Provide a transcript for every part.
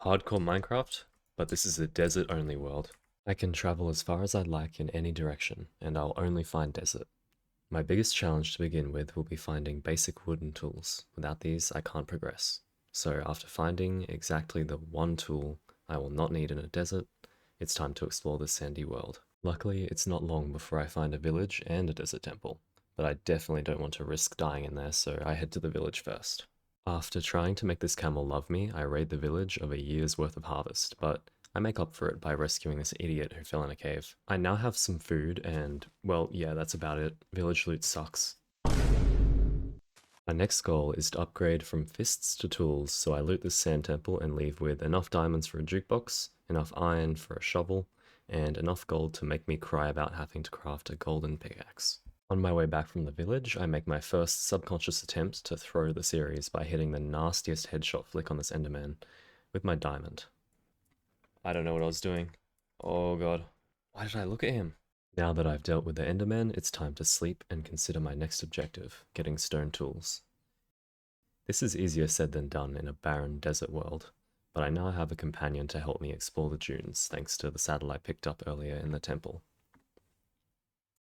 hardcore Minecraft, but this is a desert-only world. I can travel as far as I'd like in any direction, and I'll only find desert. My biggest challenge to begin with will be finding basic wooden tools. Without these, I can't progress. So after finding exactly the one tool I will not need in a desert, it's time to explore the sandy world. Luckily, it's not long before I find a village and a desert temple, but I definitely don't want to risk dying in there, so I head to the village first. After trying to make this camel love me, I raid the village of a year's worth of harvest, but I make up for it by rescuing this idiot who fell in a cave. I now have some food and, well, yeah, that's about it. Village loot sucks. My next goal is to upgrade from fists to tools, so I loot this sand temple and leave with enough diamonds for a jukebox, enough iron for a shovel, and enough gold to make me cry about having to craft a golden pickaxe. On my way back from the village, I make my first subconscious attempt to throw the series by hitting the nastiest headshot flick on this Enderman with my diamond. I don't know what I was doing. Oh god. Why did I look at him? Now that I've dealt with the Enderman, it's time to sleep and consider my next objective, getting stone tools. This is easier said than done in a barren desert world, but I now have a companion to help me explore the dunes thanks to the saddle I picked up earlier in the temple.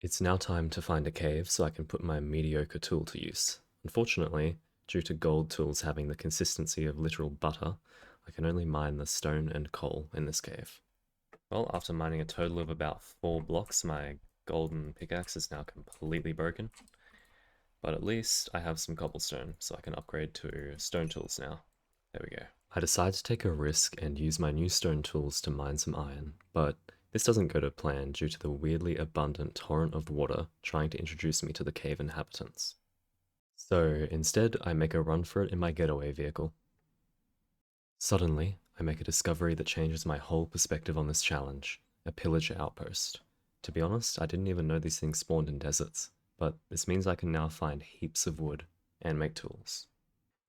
It's now time to find a cave so I can put my mediocre tool to use. Unfortunately, due to gold tools having the consistency of literal butter, I can only mine the stone and coal in this cave. Well, after mining a total of about 4 blocks, my golden pickaxe is now completely broken. But at least I have some cobblestone, so I can upgrade to stone tools now. There we go. I decide to take a risk and use my new stone tools to mine some iron, but this doesn't go to plan due to the weirdly abundant torrent of water trying to introduce me to the cave inhabitants. So instead, I make a run for it in my getaway vehicle. Suddenly, I make a discovery that changes my whole perspective on this challenge, a pillager outpost. To be honest, I didn't even know these things spawned in deserts, but this means I can now find heaps of wood and make tools.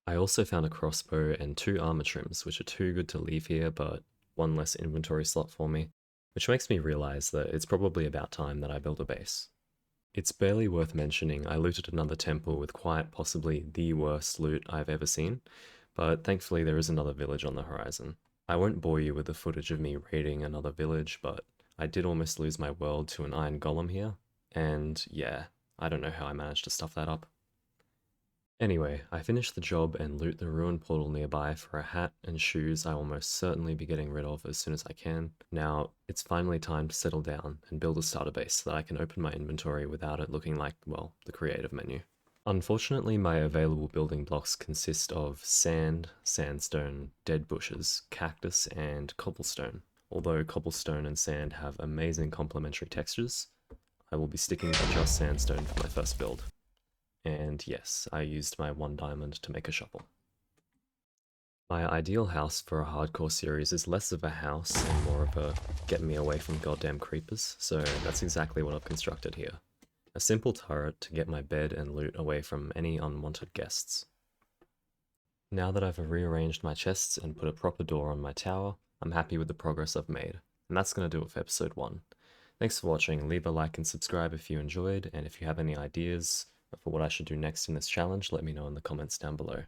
I also found a crossbow and 2 armor trims, which are too good to leave here, but 1 less inventory slot for me, which makes me realize that it's probably about time that I build a base. It's barely worth mentioning I looted another temple with quite possibly the worst loot I've ever seen, but thankfully there is another village on the horizon. I won't bore you with the footage of me raiding another village, but I did almost lose my world to an iron golem here, and yeah, I don't know how I managed to stuff that up. Anyway, I finish the job and loot the ruined portal nearby for a hat and shoes I will most certainly be getting rid of as soon as I can. Now, it's finally time to settle down and build a starter base so that I can open my inventory without it looking like, well, the creative menu. Unfortunately, my available building blocks consist of sand, sandstone, dead bushes, cactus, and cobblestone. Although cobblestone and sand have amazing complementary textures, I will be sticking to just sandstone for my first build. And yes, I used my 1 diamond to make a shovel. My ideal house for a hardcore series is less of a house and more of a get me away from goddamn creepers, so that's exactly what I've constructed here. A simple turret to get my bed and loot away from any unwanted guests. Now that I've rearranged my chests and put a proper door on my tower, I'm happy with the progress I've made, and that's going to do it for episode 1. Thanks for watching, leave a like and subscribe if you enjoyed, and if you have any ideas for what I should do next in this challenge, let me know in the comments down below.